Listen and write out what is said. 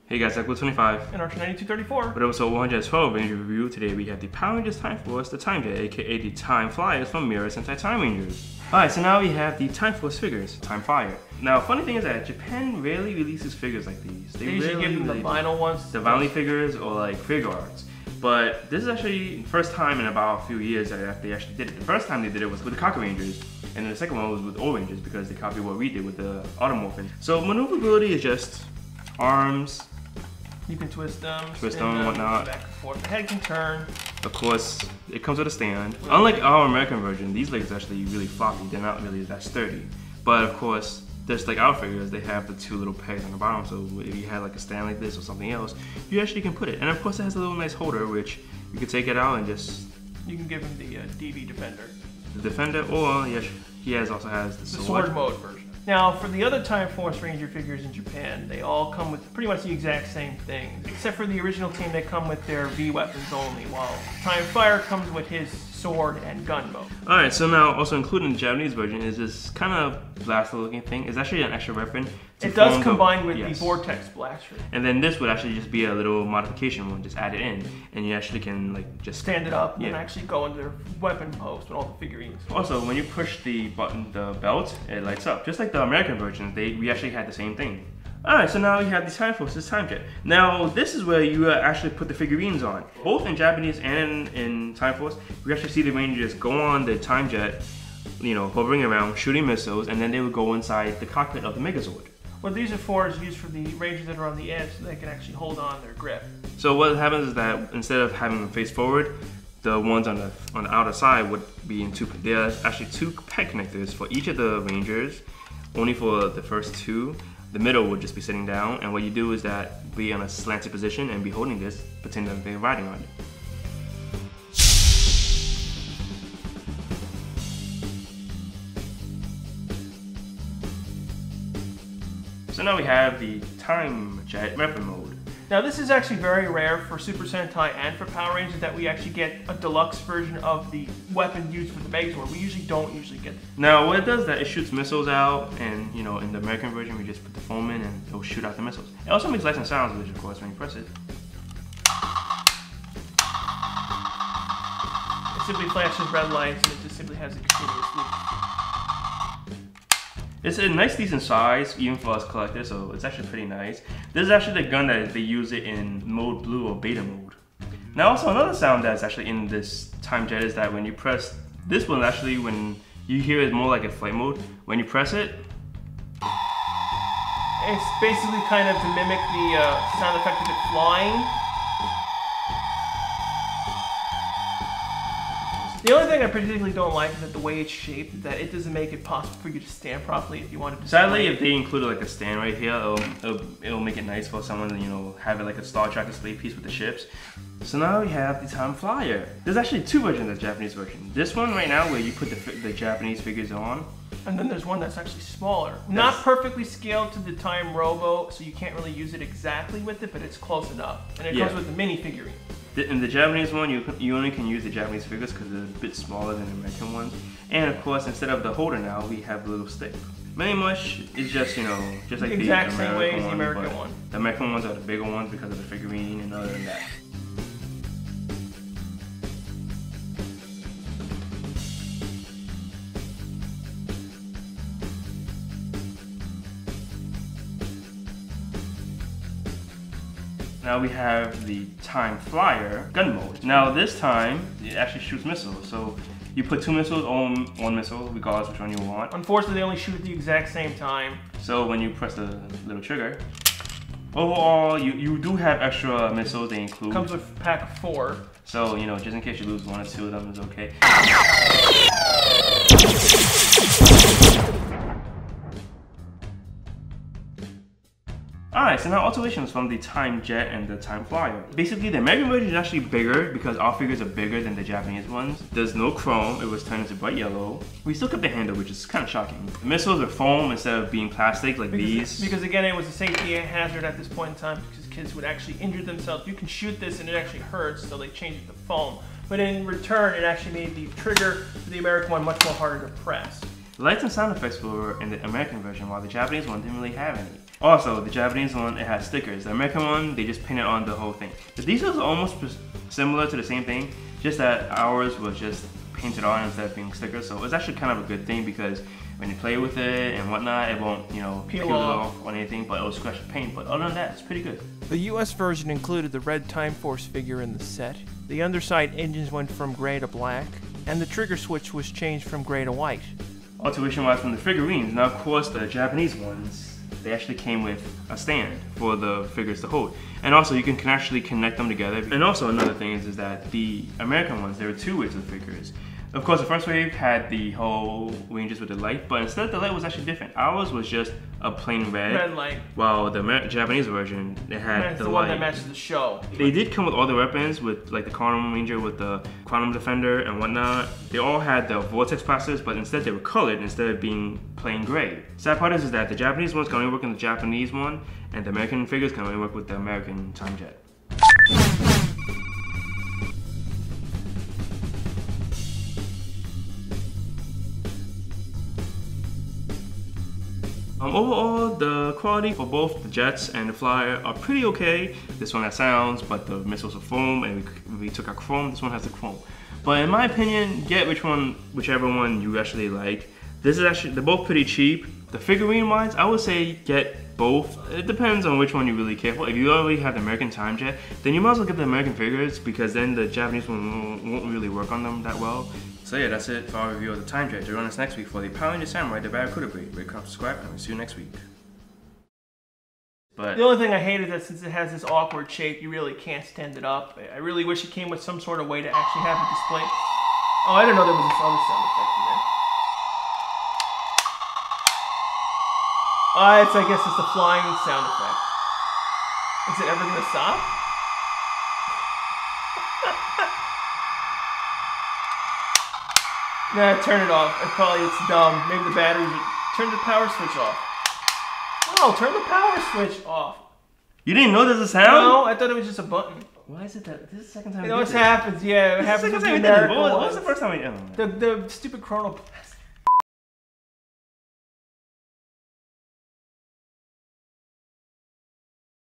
Hey guys, Echo25 and Archer9234. With episode 112 Ranger Review. Today we have the Power Rangers Time Force, the Time Jet, aka the Time Flyers from Mirror Sentai Time Rangers. Alright, so now we have the Time Force figures, Time Flyer. Now, funny thing is that Japan rarely releases figures like these. They usually give them the vinyl ones. The vinyl figures or like figure arts. But this is actually the first time in about a few years that they actually did it. The first time they did it was with the Cocker Rangers, and then the second one was with Old Rangers because they copied what we did with the Automorphins. So maneuverability is just arms. You can twist them, and whatnot. Back and forth. The head can turn. Of course, it comes with a stand. Unlike our American version, these legs are actually really floppy. They're not really that sturdy. But of course, just like our figures, they have the two little pegs on the bottom. So if you had like a stand like this or something else, you actually can put it. And of course, it has a little nice holder, which you can take it out and just. You can give him the DV Defender. The Defender, or yes, he also has the sword mode version. Now, for the other Time Force Ranger figures in Japan, they all come with pretty much the exact same thing, except for the original team. They come with their V weapons only, while Time Flyer comes with his sword and gun mode. Alright, so now also included in the Japanese version is this kind of blaster looking thing. It's actually an extra weapon. It does combine with the Vortex blaster. And then this would actually just be a little modification one, just add it in, and you actually can like just stand it up and actually go into their weapon post with all the figurines. Also, when you push the button, the belt, it lights up. Just like the American version, we actually had the same thing. Alright, so now we have the Time Force, this Time Jet. Now, this is where you actually put the figurines on. Both in Japanese and in Time Force, we actually see the Rangers go on the Time Jet, you know, hovering around, shooting missiles, and then they would go inside the cockpit of the Megazord. What these are for is used for the Rangers that are on the edge so they can actually hold on their grip. So what happens is that instead of having them face forward, the ones on the outer side would be in two. There are actually two peg connectors for each of the Rangers, only for the first two. The middle would just be sitting down, and what you do is that be in a slanted position and be holding this, pretending that they're riding on it. So now we have the Time Jet weapon mode. Now this is actually very rare for Super Sentai and for Power Rangers that we actually get a deluxe version of the weapon used for the Megazord. We don't usually get them. Now what it does is that it shoots missiles out, and you know, in the American version we just put the foam in and it'll shoot out the missiles. It also makes lights and sounds, which of course when you press it. It simply flashes red lights and it just simply has a continuous loop. It's a nice decent size, even for us collectors, so it's actually pretty nice. This is actually the gun that they use it in mode blue or beta mode. Now also another sound that's actually in this Time Jet is that when you press, this one actually when you hear it more like a flight mode, when you press it, it's basically kind of to mimic the sound effect of it flying. The only thing I particularly don't like is that the way it's shaped, is that it doesn't make it possible for you to stand properly if you wanted to. Sadly, if they included like a stand right here, it'll make it nice for someone to, you know, have it like a Star Trek display piece with the ships. So now we have the Time Flyer. There's actually two versions of the Japanese version. This one right now where you put the Japanese figures on. And then there's one that's actually smaller. Not perfectly scaled to the Time Robo, so you can't really use it exactly with it, but it's close enough. And it comes with the mini figurine. In the Japanese one, you only can use the Japanese figures because they're a bit smaller than the American ones. And of course, instead of the holder now, we have a little stick. Pretty much, it's just, you know, just like the exact same way as the American one. The American ones are the bigger ones because of the figurine, and other than that. Now we have the Time Flyer gun mode. Now this time, it actually shoots missiles. So you put two missiles on one missile, regardless which one you want. Unfortunately, they only shoot at the exact same time. So when you press the little trigger, Overall, you do have extra missiles they include. Comes with a pack of 4. So, you know, just in case you lose 1 or 2 of them is okay. Alright, so now alterations from the Time Jet and the Time Flyer. Basically, the American version is actually bigger because our figures are bigger than the Japanese ones. There's no chrome, it was turned into bright yellow. We still kept the handle, which is kind of shocking. The missiles are foam instead of being plastic like these. Because again, it was a safety hazard at this point in time because kids would actually injure themselves. You can shoot this and it actually hurts, so they changed it to foam. But in return, it actually made the trigger for the American one much more harder to press. The lights and sound effects were in the American version, while the Japanese one didn't really have any. Also, the Japanese one, it has stickers. The American one, they just painted on the whole thing. The details are almost similar to the same thing, just that ours was just painted on instead of being stickers. So it's actually kind of a good thing because when you play with it and whatnot, it won't, you know, peel off on anything, but it'll scratch the paint. But other than that, it's pretty good. The US version included the red Time Force figure in the set. The underside engines went from gray to black, and the trigger switch was changed from gray to white. Alteration-wise from the figurines, now of course the Japanese ones, they actually came with a stand for the figures to hold. And also you can actually connect them together. And also another thing is that the American ones, there were 2 waves of figures. Of course, the first wave had the whole ranges with the light, but instead the light was actually different. Ours was just a plain red light, while the Japanese version, it had the light. One that matches the show. They did come with all the weapons, with like the Quantum Ranger with the Quantum Defender and whatnot. They all had the Vortex blasters, but instead they were colored instead of being plain gray. Sad part is that the Japanese ones can only work in the Japanese one, and the American figures can only work with the American Time Jet. Overall, the quality for both the jets and the flyer are pretty okay. This one has sounds, but the missiles are foam, and we took out chrome. This one has the chrome. But in my opinion, get whichever one you actually like. This is actually, they're both pretty cheap. The figurine wise, I would say get both. It depends on which one you really care for. If you already have the American Time Jet, then you might as well get the American figures because then the Japanese one won't really work on them that well. So yeah, that's it for our review of the Time Jet. Join us next week for the Power Ranger Samurai, the Barracuda Breed. Rate, comment, subscribe, and we'll see you next week. But the only thing I hate is that since it has this awkward shape, you really can't stand it up. I really wish it came with some sort of way to actually have it displayed. Oh, I didn't know there was this other sound effect in there. I guess it's the flying sound effect. Is it ever gonna stop? Nah, turn it off. It's dumb. Maybe the batteries. Turn the power switch off. No, turn the power switch off. You didn't know there's a sound? No, I thought it was just a button. Why is it that this is the second time? It always happens. Yeah, it happens. What was the first time we? The stupid chronoplast.